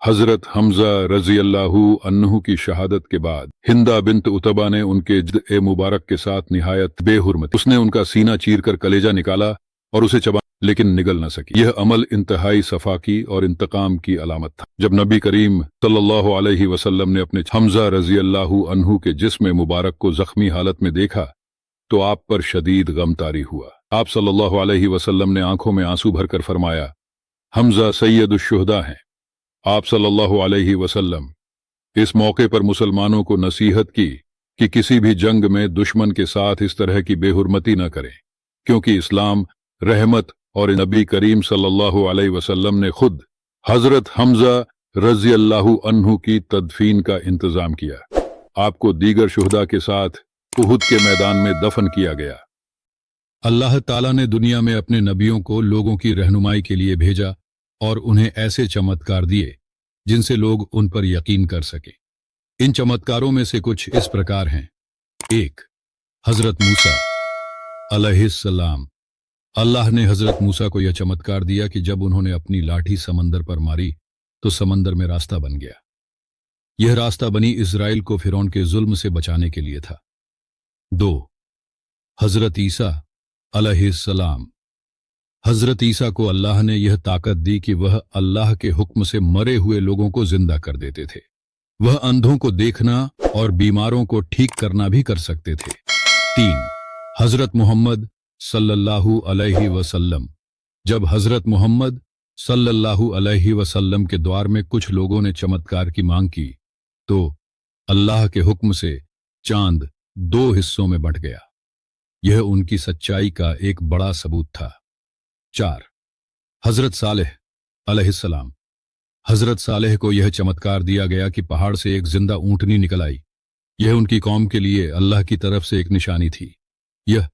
हजरत हमजा रजी अल्लाह अन्हु की शहादत के बाद हिंदा बिन्त उतबा ने उनके जद मुबारक के साथ निहायत बेहुरमती उसने उनका सीना चीर कर कलेजा निकाला और उसे चबा, लेकिन निगल न सकी। यह अमल इंतहाई सफाकी और इंतकाम की अलामत था। जब नबी करीम सल्लल्लाहु अलैहि वसल्लम ने अपने हमजा रजी अल्लाह अन्हु के जिस्म मुबारक को जख्मी हालत में देखा तो आप पर शदीद गम तारी हुआ। आप सल्लल्लाहु अलैहि वसल्लम ने आंखों में आंसू भरकर फरमाया, हमजा सैयदुश्शुहदा हैं। आप सल्लल्लाहु अलैहि वसल्लम इस मौके पर मुसलमानों को नसीहत की कि किसी भी जंग में दुश्मन के साथ इस तरह की बेहुरमती न करें, क्योंकि इस्लाम रहमत और नबी करीम सल्लल्लाहु अलैहि वसल्लम ने खुद हजरत हमजा रजी अल्लाह अन्हु की तदफीन का इंतजाम किया। आपको दीगर शुहदा के साथ उहुद के मैदान में दफन किया गया। अल्लाह ताला ने दुनिया में अपने नबियों को लोगों की रहनुमाई के लिए भेजा और उन्हें ऐसे चमत्कार दिए जिनसे लोग उन पर यकीन कर सके। इन चमत्कारों में से कुछ इस प्रकार हैं। 1. हजरत मूसा अलैहिस्सलाम। अल्लाह ने हजरत मूसा को यह चमत्कार दिया कि जब उन्होंने अपनी लाठी समंदर पर मारी तो समंदर में रास्ता बन गया। यह रास्ता बनी इस्राएल को फिरौन के जुल्म से बचाने के लिए था। 2. हजरत ईसा अलैहिस्सलाम। हजरत ईसा को अल्लाह ने यह ताकत दी कि वह अल्लाह के हुक्म से मरे हुए लोगों को जिंदा कर देते थे। वह अंधों को देखना और बीमारों को ठीक करना भी कर सकते थे। 3. हजरत मोहम्मद सल्लल्लाहु अलैहि वसल्लम। जब हजरत मोहम्मद सल्लल्लाहु अलैहि वसल्लम के द्वार में कुछ लोगों ने चमत्कार की मांग की तो अल्लाह के हुक्म से चांद 2 हिस्सों में बंट गया। यह उनकी सच्चाई का एक बड़ा सबूत था। 4. हजरत सालेह अलैहिस्सलाम। हजरत सालेह को यह चमत्कार दिया गया कि पहाड़ से एक जिंदा ऊंटनी निकल आई। यह उनकी कौम के लिए अल्लाह की तरफ से एक निशानी थी। यह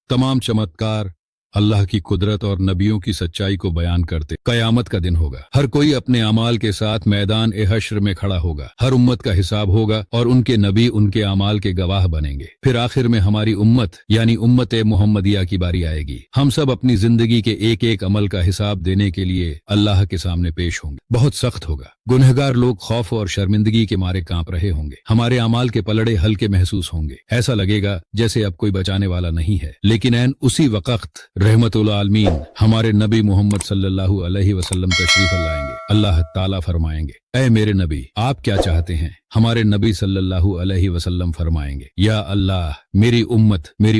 तमाम चमत्कार अल्लाह की कुदरत और नबियों की सच्चाई को बयान करते। कयामत का दिन होगा, हर कोई अपने अमाल के साथ मैदान ए हश्र में खड़ा होगा। हर उम्मत का हिसाब होगा और उनके नबी उनके अमाल के गवाह बनेंगे। फिर आखिर में हमारी उम्मत यानी उम्मत मुहम्मदिया की बारी आएगी। हम सब अपनी जिंदगी के एक एक अमल का हिसाब देने के लिए अल्लाह के सामने पेश होंगे। बहुत सख्त होगा। गुनहगार लोग खौफ और शर्मिंदगी के मारे कांप रहे होंगे। हमारे अमाल के पलड़े हल्के महसूस होंगे। ऐसा लगेगा जैसे अब कोई बचाने वाला नहीं है। लेकिन ऐन उसी वक्त रहमतुल आलमीन हमारे नबी मोहम्मद सल्लल्लाहु अलैहि वसल्लम तशरीफ लाएंगे। अल्लाह ताला फरमाएंगे, ऐ मेरे नबी आप क्या चाहते हैं? हमारे नबी सल्लल्लाहु अलैहि वसल्लम फरमाएंगे, या अल्लाह मेरी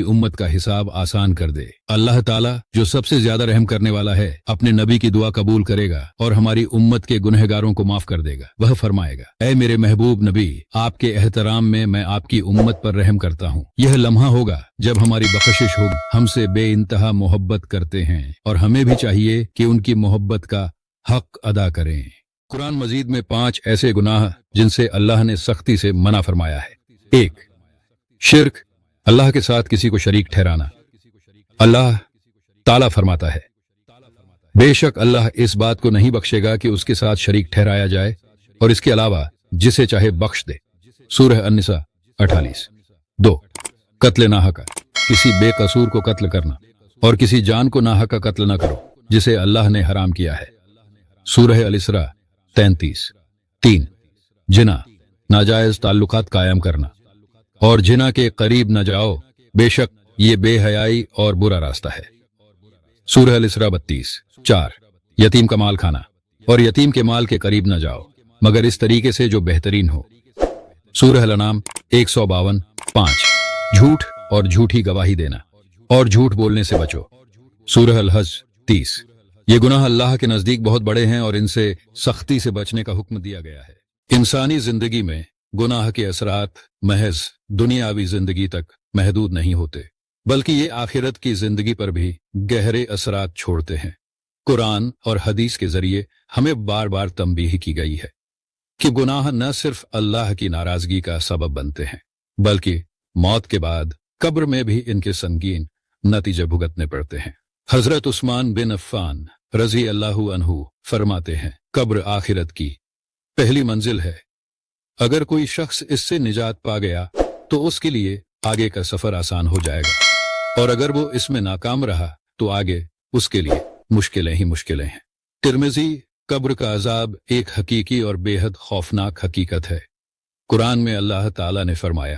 उम्मत का हिसाब आसान कर दे। अल्लाह ताला जो सबसे ज्यादा रहम करने वाला है अपने नबी की दुआ कबूल करेगा और हमारी उम्मत के गुनहगारों को माफ कर देगा। वह फरमाएगा, ऐ मेरे महबूब नबी आपके एहतराम में मैं आपकी उम्मत पर रहम करता हूँ। यह लम्हा होगा जब हमारी बख्शिश होगी। हमसे बेइंतहा मोहब्बत करते हैं और हमें भी चाहिए कि उनकी मोहब्बत का हक अदा करें। कुरान मजीद में 5 ऐसे गुनाह जिनसे अल्लाह ने सख्ती से मना फरमाया है। 1. शिर्क, अल्लाह के साथ किसी को शरीक ठहराना। अल्लाह ताला फरमाता है, बेशक अल्लाह इस बात को नहीं बख्शेगा कि उसके साथ शरीक ठहराया जाए और इसके अलावा जिसे चाहे बख्श दे। सूरह अन-निसा 48। 2. कत्ल नाहका, किसी बेकसूर को कत्ल करना और किसी जान को नाहका कत्ल न करो जिसे अल्लाह ने हराम किया है। सूरह अल-इसरा 33। 3. जिना, नाजायज ताल्लुकात कायम करना और जिना के करीब न जाओ, बेशक ये बेहयाई और बुरा रास्ता है। सूरह अल-इसरा 32। 4. यतीम का माल खाना और यतीम के माल के करीब न जाओ मगर इस तरीके से जो बेहतरीन हो। सूरह अल-अनाम 152। 5. झूठ और झूठी गवाही देना और झूठ बोलने से बचो। सूरह अल-हज 30। ये गुनाह अल्लाह के नजदीक बहुत बड़े हैं और इनसे सख्ती से बचने का हुक्म दिया गया है। इंसानी जिंदगी में गुनाह के असरात महज दुनियावी जिंदगी तक महदूद नहीं होते, बल्कि ये आखिरत की जिंदगी पर भी गहरे असरात छोड़ते हैं। कुरान और हदीस के जरिए हमें बार बार तंबीह की गई है कि गुनाह न सिर्फ अल्लाह की नाराजगी का सबब बनते हैं, बल्कि मौत के बाद कब्र में भी इनके संगीन नतीजे भुगतने पड़ते हैं। हजरत उस्मान बिन अफ़्फ़ान रज़ी अल्लाहु अन्हु फरमाते हैं, कब्र आखिरत की पहली मंजिल है। अगर कोई शख्स इससे निजात पा गया तो उसके लिए आगे का सफर आसान हो जाएगा और अगर वो इसमें नाकाम रहा तो आगे उसके लिए मुश्किलें ही मुश्किलें हैं। तिर्मिज़ी قبر کا عذاب ایک حقیقی اور بے حد خوفناک حقیقت ہے۔ قرآن میں اللہ تعالیٰ نے فرمایا،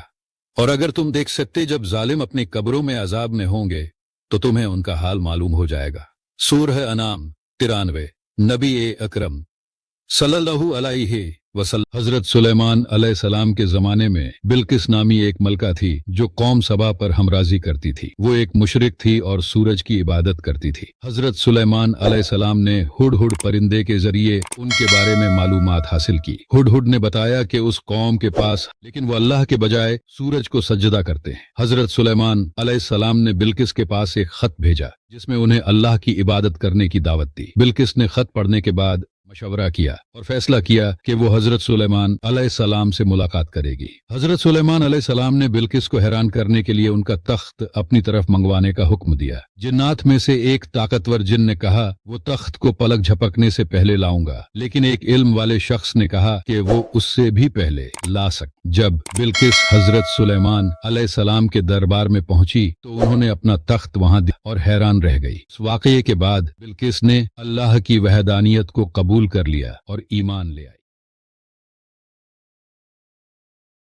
اور اگر تم دیکھ سکتے جب ظالم اپنی قبروں میں عذاب میں ہوں گے تو تمہیں ان کا حال معلوم ہو جائے گا۔ سورہ انعام 93۔ نبی اکرم صلی اللہ علیہ وسلم حضرت سلیمان علیہ السلام کے زمانے میں بلقیس نامی ایک ملکہ تھی جو قوم سبا پر ہمراضی کرتی تھی۔ وہ ایک مشرک تھی اور سورج کی عبادت کرتی تھی۔ حضرت سلیمان علیہ السلام نے ہڈ ہڈ پرندے کے ذریعے ان کے بارے میں معلومات حاصل کی۔ ہڈ ہڈ نے بتایا کہ اس قوم کے پاس لیکن وہ اللہ کے بجائے سورج کو سجدہ کرتے ہیں۔ حضرت سلیمان علیہ السلام نے بلقیس کے پاس ایک خط بھیجا جس میں انہیں اللہ کی عبادت کرنے کی دعوت دی۔ بلقیس نے خط پڑھنے کے بعد مشورہ کیا اور فیصلہ کیا کہ وہ حضرت سلیمان علیہ السلام سے ملاقات کرے گی۔ حضرت سلیمان علیہ السلام نے بلقیس کو حیران کرنے کے لیے ان کا تخت اپنی طرف منگوانے کا حکم دیا۔ جنات میں سے ایک طاقتور جن نے کہا وہ تخت کو پلک جھپکنے سے پہلے لاؤں گا، لیکن ایک علم والے شخص نے کہا کہ وہ اس سے بھی پہلے لا جب بلقیس حضرت سلیمان علیہ السلام کے دربار میں پہنچی تو انہوں نے اپنا تخت وہاں دیا اور حیران رہ گئی۔ اس واقعے کے بعد بلقیس نے اللہ کی وحدانیت کو قبول کر لیا اور ایمان لے آئی۔